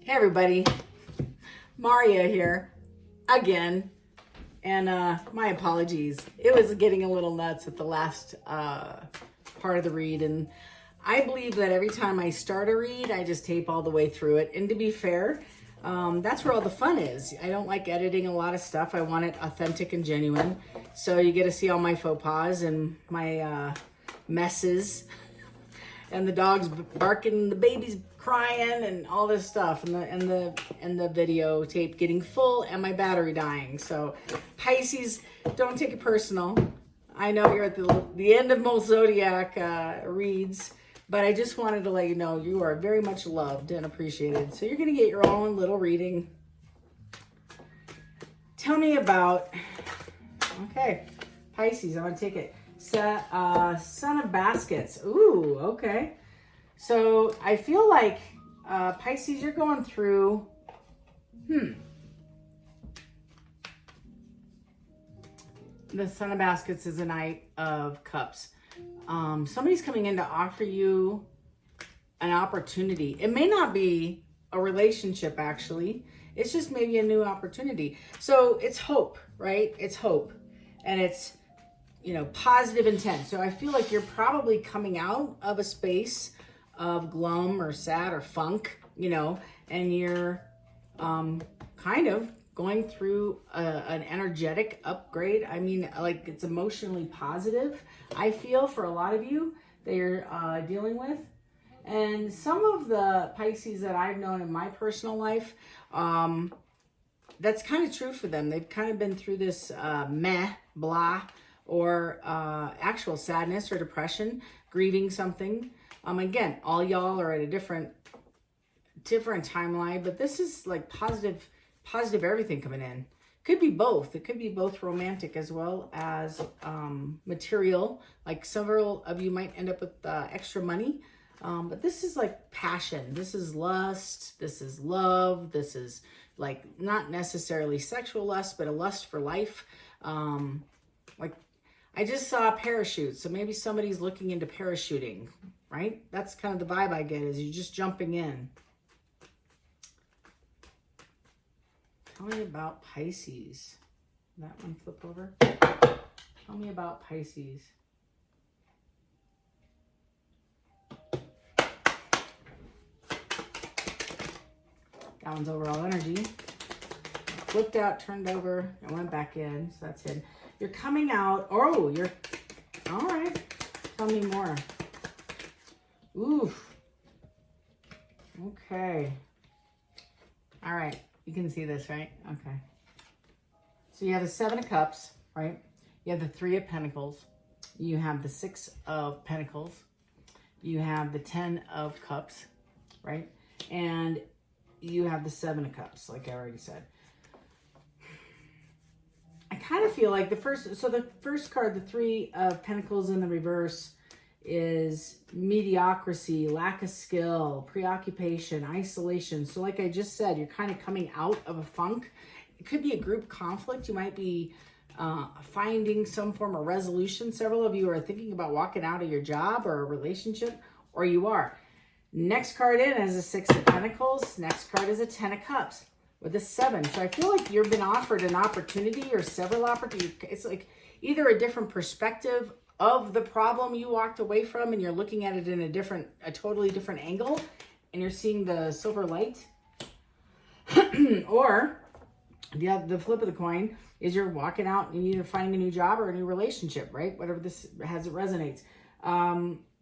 Hey everybody, Maria here again, and my apologies. It was getting a little nuts at the last part of the read, and I believe that every time I start a read, I just tape all the way through it. And to be fair, that's where all the fun is. I don't like editing a lot of stuff. I want it authentic and genuine, so you get to see all my faux pas and my messes. And the dog's barking, the baby's crying, and all this stuff, and the videotape getting full, and my battery dying. So, Pisces, don't take it personal. I know you're at the end of most zodiac reads, but I just wanted to let you know you are very much loved and appreciated. So you're gonna get your own little reading. Tell me about. Okay, Pisces, I'm gonna take it. Son of Baskets. Ooh, okay. So I feel like Pisces, you're going through. The Son of Baskets is a Knight of Cups. Somebody's coming in to offer you an opportunity. It may not be a relationship, actually. It's just maybe a new opportunity. So it's hope, right? It's hope, and it's positive intent. So I feel like you're probably coming out of a space of glum or sad or funk, and you're kind of going through an energetic upgrade. I mean, like, it's emotionally positive, I feel, for a lot of you that you're dealing with. And some of the Pisces that I've known in my personal life, that's kind of true for them. They've kind of been through this meh, blah, or actual sadness or depression, grieving something. Again, all y'all are at a different timeline, but this is like positive everything coming in. Could be both. It could be both romantic as well as material. Like several of you might end up with extra money, but this is like passion. This is lust. This is love. This is like not necessarily sexual lust, but a lust for life. Like, I just saw parachutes, so maybe somebody's looking into parachuting, right? That's kind of the vibe I get, is you're just jumping in. Tell me about Pisces. That one flip over. Tell me about Pisces. That one's overall energy. Flipped out, turned over, and went back in, so that's it. You're coming out. Oh, you're all right. Tell me more. Oof. Okay. All right. You can see this, right? Okay. So you have the Seven of Cups, right? You have the Three of Pentacles. You have the Six of Pentacles. You have the Ten of Cups, right? And you have the Seven of Cups, like I already said. I kind of feel like the first card, the Three of Pentacles in the reverse, is mediocrity, lack of skill, preoccupation, isolation. So like I just said, you're kind of coming out of a funk. It could be a group conflict. You might be finding some form of resolution. Several of you are thinking about walking out of your job or a relationship, or you are. Next card in is a Six of Pentacles. Next card is a Ten of Cups with a Seven. So I feel like you've been offered an opportunity or several opportunities. It's like either a different perspective of the problem you walked away from, and you're looking at it in a totally different angle, and you're seeing the silver light. Or the flip of the coin is you're walking out and either finding a new job or a new relationship, right? Whatever this has, it resonates.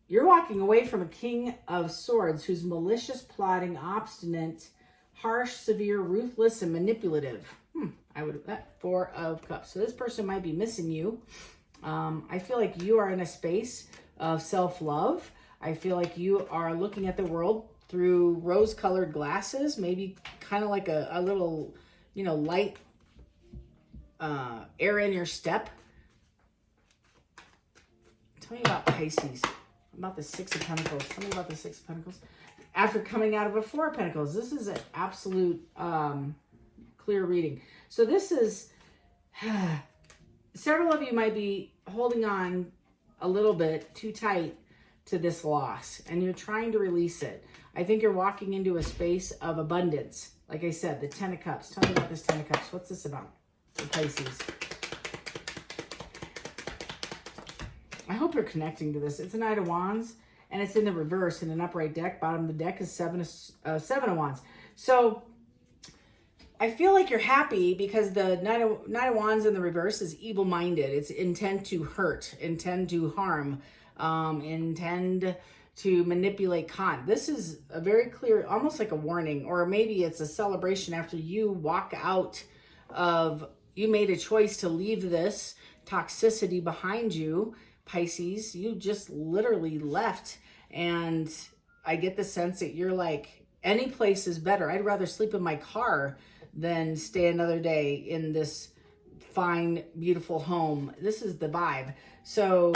You're walking away from a King of Swords who's malicious, plotting, obstinate, harsh, severe, ruthless, and manipulative. Four of Cups. So this person might be missing you. I feel like you are in a space of self-love. I feel like you are looking at the world through rose-colored glasses, maybe kind of like a little, light air in your step. Tell me about Pisces. About the Six of Pentacles. Tell me about the Six of Pentacles. After coming out of a Four of Pentacles, this is an absolute clear reading. So this is... Several of you might be holding on a little bit too tight to this loss and you're trying to release it. I think you're walking into a space of abundance. Like I said, the 10 of Cups. Tell me about this 10 of Cups. What's this about for Pisces? I hope you're connecting to this. It's a Knight of Wands, and it's in the reverse in an upright deck. Bottom of the deck is seven of Wands. So I feel like you're happy because the Knight of Wands in the reverse is evil-minded. It's intent to hurt, intend to harm, intend to manipulate, con. This is a very clear, almost like a warning, or maybe it's a celebration after you walk out of, you made a choice to leave this toxicity behind you, Pisces. You just literally left, and I get the sense that you're like, any place is better. I'd rather sleep in my car than stay another day in this fine, beautiful home. This is the vibe. So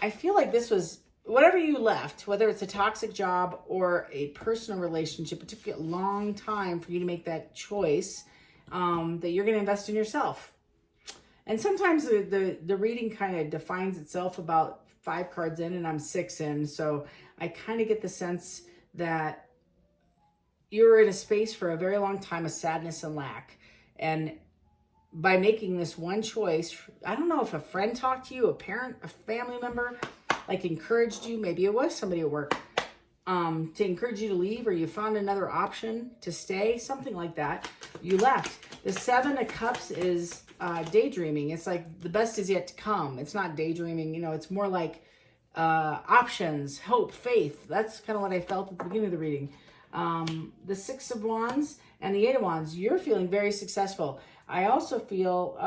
I feel like this was, whatever you left, whether it's a toxic job or a personal relationship, it took you a long time for you to make that choice that you're going to invest in yourself. And sometimes the reading kind of defines itself about 5 cards in, and I'm 6 in. So I kind of get the sense that you're in a space for a very long time of sadness and lack. And by making this one choice, I don't know if a friend talked to you, a parent, a family member, like encouraged you, maybe it was somebody at work, to encourage you to leave, or you found another option to stay, something like that. You left. The 7 of Cups is daydreaming. It's like the best is yet to come. It's not daydreaming, you know, it's more like options, hope, faith. That's kind of what I felt at the beginning of the reading. The 6 of Wands and the 8 of Wands, you're feeling very successful. I also feel,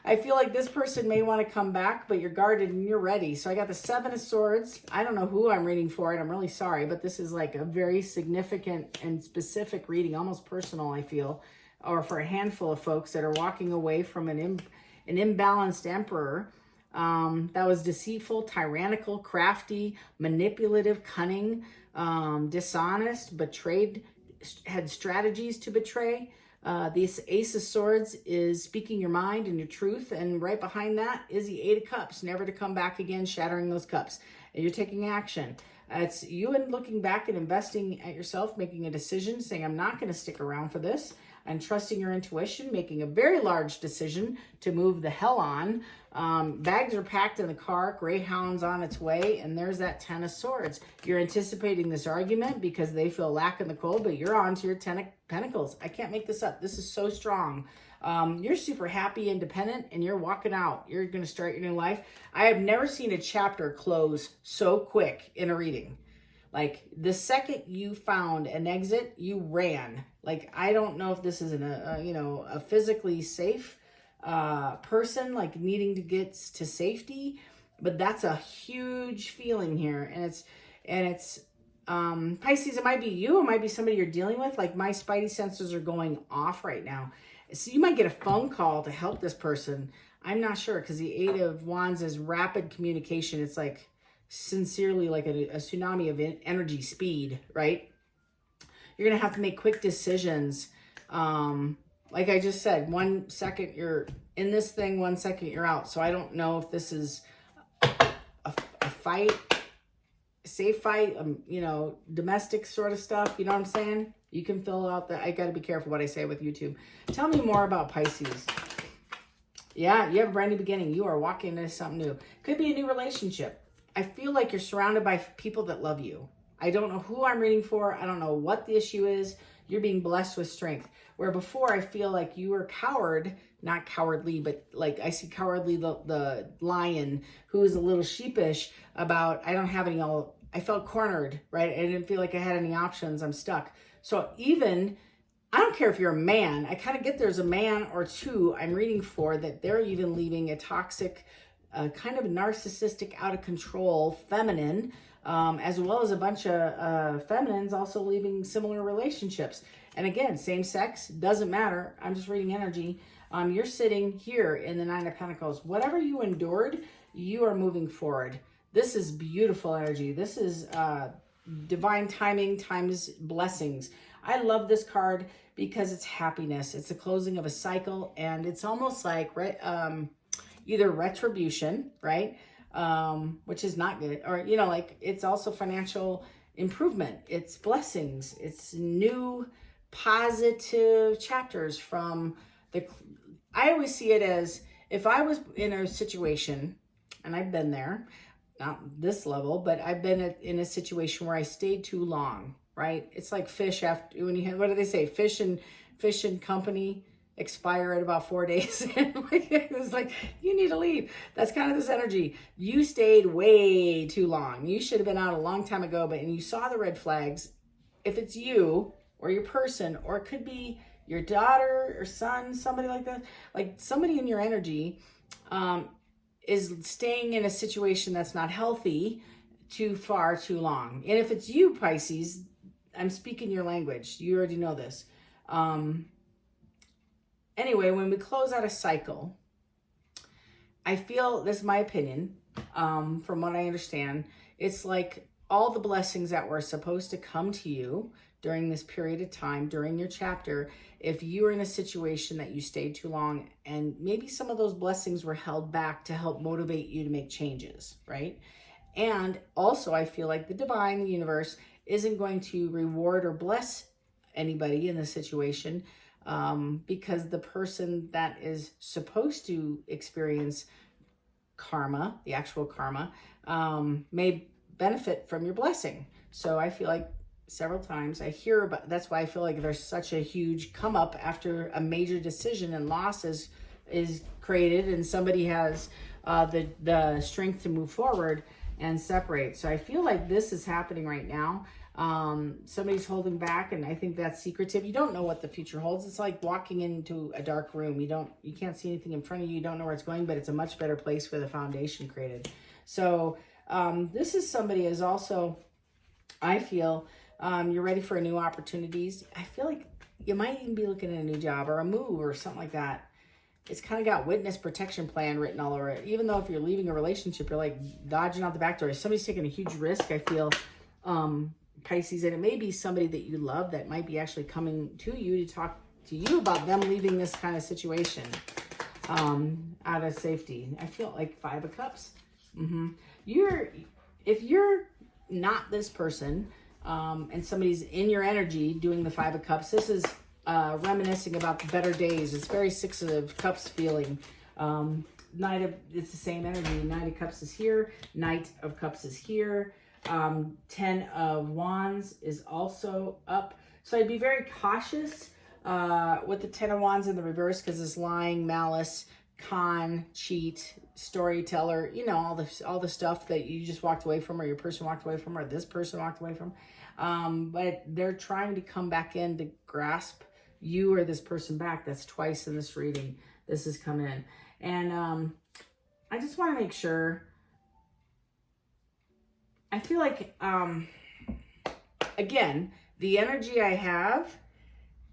I feel like this person may want to come back, but you're guarded and you're ready. So I got the 7 of Swords. I don't know who I'm reading for, and I'm really sorry, but this is like a very significant and specific reading, almost personal, I feel, or for a handful of folks that are walking away from an imbalanced emperor. That was deceitful, tyrannical, crafty, manipulative, cunning, dishonest, betrayed, had strategies to betray. This Ace of Swords is speaking your mind and your truth. And right behind that is the 8 of Cups, never to come back again, shattering those cups. And you're taking action. It's you and looking back and investing at yourself, making a decision, saying, I'm not going to stick around for this. And trusting your intuition, making a very large decision to move the hell on. Bags are packed in the car, Greyhound's on its way, and there's that 10 of Swords. You're anticipating this argument because they feel lack in the cold, but you're on to your 10 of Pentacles. I can't make this up. This is so strong. You're super happy, independent, and you're walking out. You're going to start your new life. I have never seen a chapter close so quick in a reading. Like, the second you found an exit, you ran. Like, I don't know if this is a physically safe person, like needing to get to safety, but that's a huge feeling here. And it's Pisces, it might be you, it might be somebody you're dealing with. Like, my spidey senses are going off right now. So you might get a phone call to help this person. I'm not sure, because the 8 of Wands is rapid communication. It's like sincerely like a tsunami of energy speed, right? You're gonna have to make quick decisions. Like I just said, 1 second you're in this thing, 1 second you're out. So I don't know if this is a fight, safe fight, domestic sort of stuff. You know what I'm saying? You can fill out that. I got to be careful what I say with YouTube. Tell me more about Pisces. Yeah, you have a brand new beginning. You are walking into something new. Could be a new relationship. I feel like you're surrounded by people that love you. I don't know who I'm reading for. I don't know what the issue is. You're being blessed with strength. Where before I feel like you were coward, not cowardly, but like I see cowardly the lion who's a little sheepish about, I don't have any, I felt cornered, right? I didn't feel like I had any options. I'm stuck. So even, I don't care if you're a man, I kind of get there's a man or two I'm reading for that they're even leaving a toxic, kind of narcissistic, out of control feminine, as well as a bunch of feminines also leaving similar relationships. And again, same sex, doesn't matter. I'm just reading energy. You're sitting here in the 9 of Pentacles. Whatever you endured, you are moving forward. This is beautiful energy. This is divine timing times blessings. I love this card because it's happiness. It's the closing of a cycle, and it's almost like, right, either retribution, right? Which is not good, or, like it's also financial improvement. It's blessings. It's new positive chapters from I always see it as if I was in a situation, and I've been there, not this level, but I've been in a situation where I stayed too long, right? It's like fish after, when you have, what do they say? Fish and company expire at about 4 days. It's like, you need to leave. That's kind of this energy. You stayed way too long. You should have been out a long time ago, and you saw the red flags. If it's you or your person, or it could be your daughter or son, somebody like that, like somebody in your energy is staying in a situation that's not healthy too far, too long. And if it's you, Pisces, I'm speaking your language. You already know this. Anyway, when we close out a cycle, I feel, this is my opinion, from what I understand, it's like all the blessings that were supposed to come to you during this period of time, during your chapter, if you were in a situation that you stayed too long, and maybe some of those blessings were held back to help motivate you to make changes, right? And also, I feel like the divine, the universe, isn't going to reward or bless anybody in this situation, because the person that is supposed to experience karma, the actual karma, may benefit from your blessing. So I feel like several times I hear about, that's why I feel like there's such a huge come up after a major decision and loss is created, and somebody has the strength to move forward and separate. So I feel like this is happening right now. Somebody's holding back, and I think that's secretive. You don't know what the future holds. It's like walking into a dark room. You can't see anything in front of you. You don't know where it's going, but it's a much better place for the foundation created. So this is somebody is also, I feel, you're ready for new opportunities. I feel like you might even be looking at a new job or a move or something like that. It's kind of got witness protection plan written all over it. Even though if you're leaving a relationship, you're like dodging out the back door. If somebody's taking a huge risk, I feel, Pisces, and it may be somebody that you love that might be actually coming to you to talk to you about them leaving this kind of situation out of safety. I feel like 5 of Cups. If you're not this person, and somebody's in your energy doing the 5 of Cups, this is reminiscing about the better days. It's very 6 of Cups feeling. It's the same energy. Knight of Cups is here. Knight of Cups is here. 10 of Wands is also up. So I'd be very cautious with the 10 of Wands in the reverse, because it's lying, malice, con, cheat, storyteller, all the stuff that you just walked away from, or your person walked away from, or this person walked away from. But they're trying to come back in to grasp you or this person back. That's twice in this reading. This has come in. And I just want to make sure. I feel like, again, the energy I have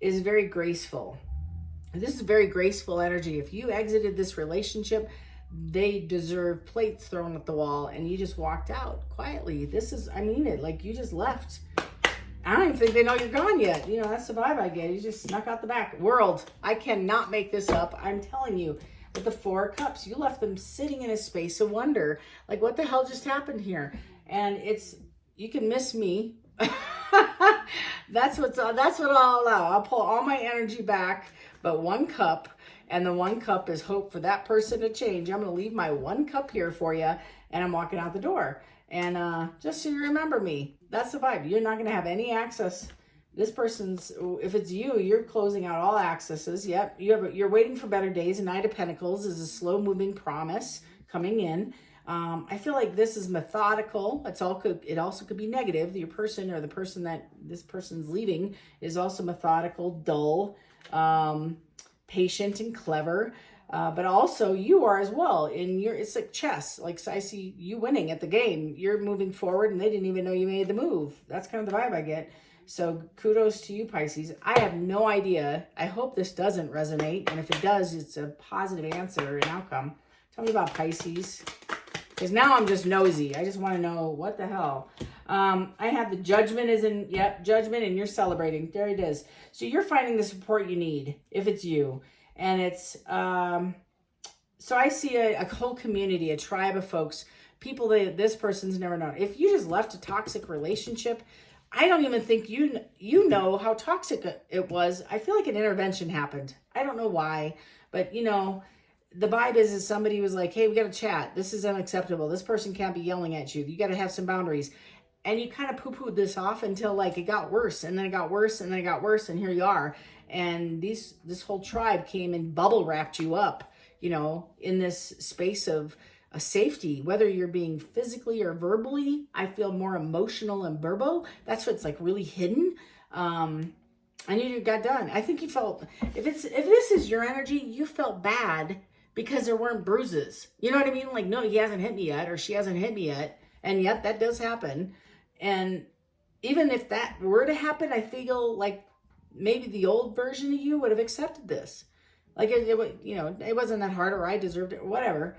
is very graceful. This is very graceful energy. If you exited this relationship, they deserve plates thrown at the wall, and you just walked out quietly. This is, I mean it, like you just left. I don't even think they know you're gone yet. That's the vibe I get. You just snuck out the back. World, I cannot make this up. I'm telling you. With the 4 of Cups, you left them sitting in a space of wonder. Like, what the hell just happened here? And you can miss me. That's what I'll allow. I'll pull all my energy back, but 1 cup, and the 1 cup is hope for that person to change. I'm going to leave my 1 cup here for you, and I'm walking out the door. And just so you remember me, that's the vibe. You're not going to have any access. This person's, if it's you, you're closing out all accesses. Yep, you're waiting for better days. A Knight of Pentacles is a slow-moving promise coming in. I feel like this is methodical. It also could be negative. Your person, or the person that this person's leaving, is also methodical, dull, patient, and clever. But also you are as well. It's like chess. Like, I see you winning at the game. You're moving forward, and they didn't even know you made the move. That's kind of the vibe I get. So kudos to you, Pisces. I have no idea. I hope this doesn't resonate. And if it does, it's a positive answer and outcome. Tell me about Pisces. Because now I'm just nosy. I just want to know what the hell. I have the Judgment Judgment, and you're celebrating. There it is. So you're finding the support you need, if it's you. And it's So I see a whole community, a tribe of folks, people that this person's never known. If you just left a toxic relationship, I don't even think you know how toxic it was. I feel like an intervention happened. I don't know why, but the vibe is somebody was like, hey, we got to chat. This is unacceptable. This person can't be yelling at you. You got to have some boundaries. And you kind of poo-pooed this off until like it got worse, and then it got worse, and then it got worse, and here you are. And this whole tribe came and bubble wrapped you up, in this space of a safety, whether you're being physically or verbally. I feel more emotional and verbal. That's what's like really hidden. I knew you got done. I think you felt, if this is your energy, you felt bad because there weren't bruises. You know what I mean? Like, no, he hasn't hit me yet, or she hasn't hit me yet. And yet that does happen. And even if that were to happen, I feel like maybe the old version of you would have accepted this. Like it wasn't that hard, or I deserved it, or whatever.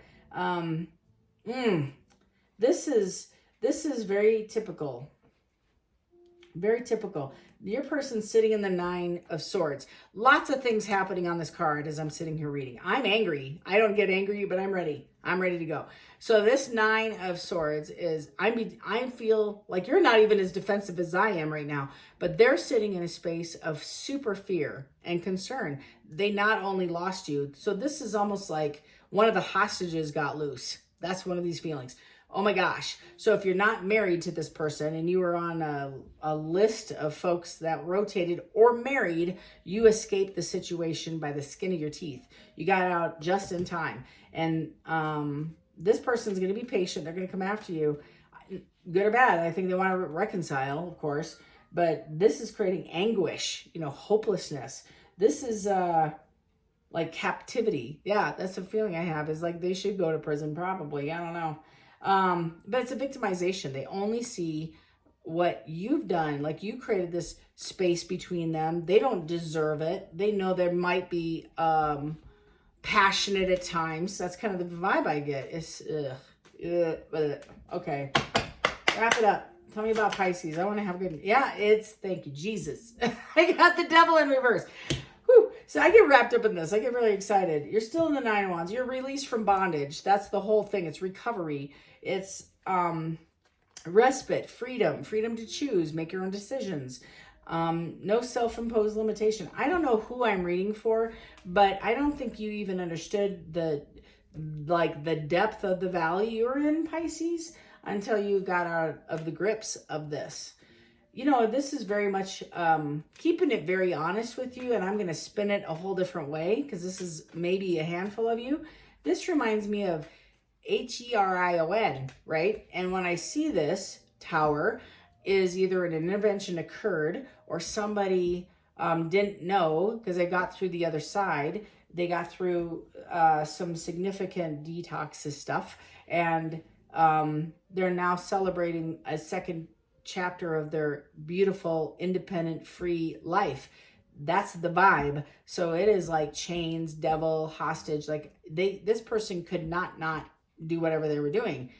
This is very typical. Very typical. Your person's sitting in the 9 of Swords. Lots of things happening on this card as I'm sitting here reading. I'm angry. I don't get angry, but I'm ready. I'm ready to go. So this 9 of Swords is, I feel like you're not even as defensive as I am right now, but they're sitting in a space of super fear and concern. They not only lost you, so this is almost like one of the hostages got loose. That's one of these feelings. Oh my gosh. So if you're not married to this person and you were on a list of folks that rotated, or married, you escaped the situation by the skin of your teeth. You got out just in time. And this person's going to be patient. They're going to come after you. Good or bad. I think they want to reconcile, of course. But this is creating anguish, hopelessness. This is like captivity. Yeah, that's the feeling I have, is like they should go to prison probably. I don't know. But it's a victimization. They only see what you've done. Like, you created this space between them. They don't deserve it. They know there might be passionate at times. That's kind of the vibe I get. It's okay. Wrap it up. Tell me about Pisces. I want to have a good. Yeah, thank you, Jesus. I got the devil in reverse. Whew. So I get wrapped up in this. I get really excited. You're still in the 9 of Wands. You're released from bondage. That's the whole thing. It's recovery. It's respite, freedom to choose, make your own decisions. No self-imposed limitation. I don't know who I'm reading for, but I don't think you even understood the depth of the valley you're in, Pisces, until you got out of the grips of this. This is very much keeping it very honest with you, and I'm going to spin it a whole different way because this is maybe a handful of you. This reminds me of Herion, right? And when I see this tower, is either an intervention occurred, or somebody didn't know because they got through the other side. They got through some significant detox stuff, and they're now celebrating a second chapter of their beautiful, independent, free life. That's the vibe. So it is like chains, devil, hostage. Like this person could not do whatever they were doing.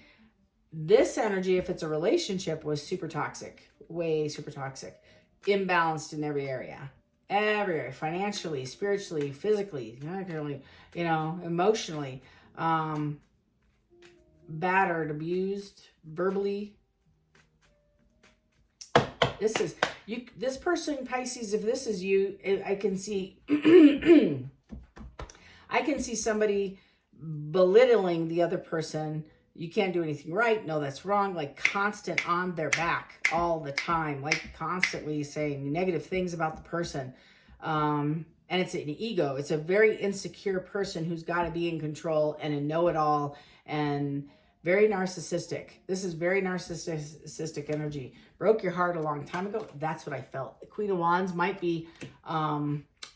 This energy, if it's a relationship, was super toxic, way super toxic, imbalanced in every area, financially, spiritually, physically, emotionally, battered, abused, verbally. This is you. This person, Pisces, if this is you, I can see, I can see somebody belittling the other person. You can't do anything right. No, that's wrong. Like constant on their back all the time, like constantly saying negative things about the person. And it's an ego. It's a very insecure person who's got to be in control and a know-it-all and very narcissistic. This is very narcissistic energy. Broke your heart a long time ago. That's what I felt. The Queen of Wands might be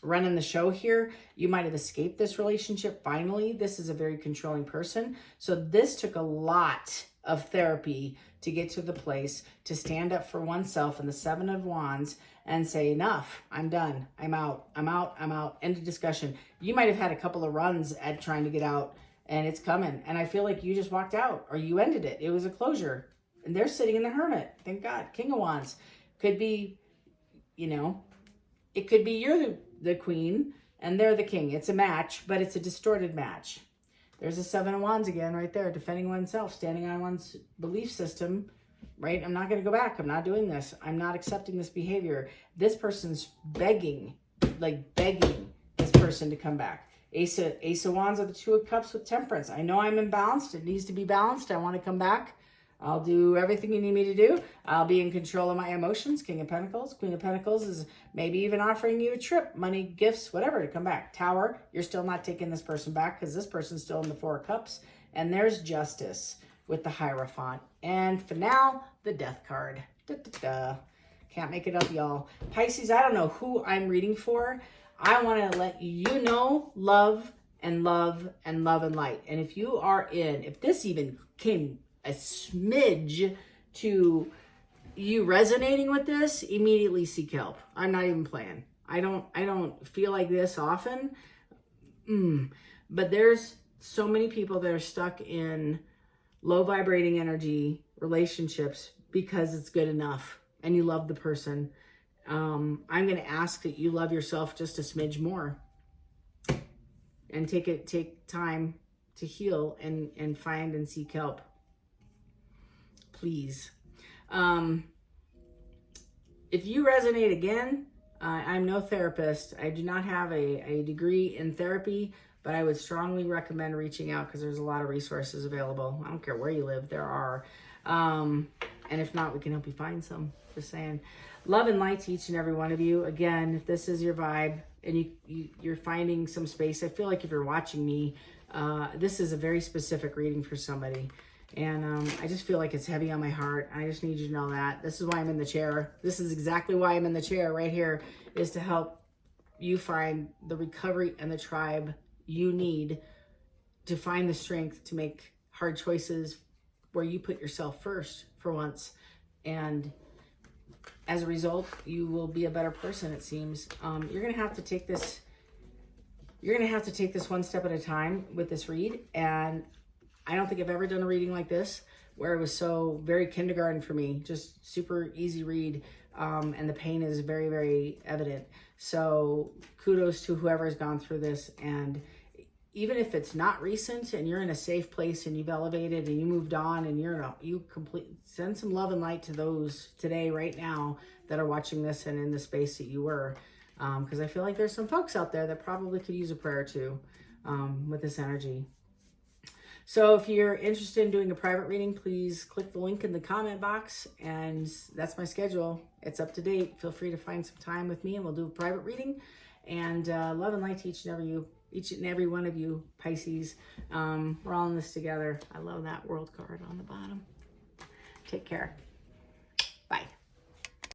running the show here. You might have escaped this relationship finally. This is a very controlling person. So this took a lot of therapy to get to the place to stand up for oneself in the 7 of Wands and say, enough, I'm done, I'm out, end of discussion. You might have had a couple of runs at trying to get out, and it's coming. And I feel like you just walked out, or you ended it. It was a closure. And they're sitting in the Hermit. Thank God. King of Wands. Could be, it could be you're the queen and they're the king. It's a match, but it's a distorted match. There's a Seven of Wands again right there, defending oneself, standing on one's belief system, right? I'm not going to go back. I'm not doing this. I'm not accepting this behavior. This person's begging, like begging this person to come back. Ace of Wands are the Two of Cups with Temperance. I know I'm imbalanced. It needs to be balanced. I want to come back. I'll do everything you need me to do. I'll be in control of my emotions. King of Pentacles. Queen of Pentacles is maybe even offering you a trip, money, gifts, whatever to come back. Tower, you're still not taking this person back because this person's still in the Four of Cups. And there's Justice with the Hierophant. And for now, the Death card. Da, da, da. Can't make it up, y'all. Pisces, I don't know who I'm reading for. I want to let you know love and love and love and light. And if you are if this even came a smidge to you resonating with this, immediately seek help. I'm not even playing. I don't feel like this often. But there's so many people that are stuck in low vibrating energy relationships because it's good enough and you love the person. I'm going to ask that you love yourself just a smidge more and take time to heal and find and seek help. Please. If you resonate again, I'm no therapist. I do not have a degree in therapy, but I would strongly recommend reaching out because there's a lot of resources available. I don't care where you live, there are. And if not, we can help you find some. Just saying. Love and light to each and every one of you. Again, if this is your vibe and you're finding some space, I feel like if you're watching me, this is a very specific reading for somebody. And I just feel like it's heavy on my heart. I just need you to know that. This is why I'm in the chair. This is exactly why I'm in the chair right here, is to help you find the recovery and the tribe you need to find the strength to make hard choices where you put yourself first for once. And as a result, you will be a better person, it seems. You're going to have to take this. You're going to have to take this one step at a time with this read. And I don't think I've ever done a reading like this where it was so very kindergarten for me, just super easy read. And the pain is very, very evident. So kudos to whoever has gone through this. And even if it's not recent and you're in a safe place and you've elevated and you moved on and send some love and light to those today, right now, that are watching this and in the space that you were. Because I feel like there's some folks out there that probably could use a prayer too, with this energy. So if you're interested in doing a private reading, please click the link in the comment box, and that's my schedule. It's up to date. Feel free to find some time with me and we'll do a private reading. And love and light to each and every one of you, Pisces. We're all in this together. I love that World card on the bottom. Take care.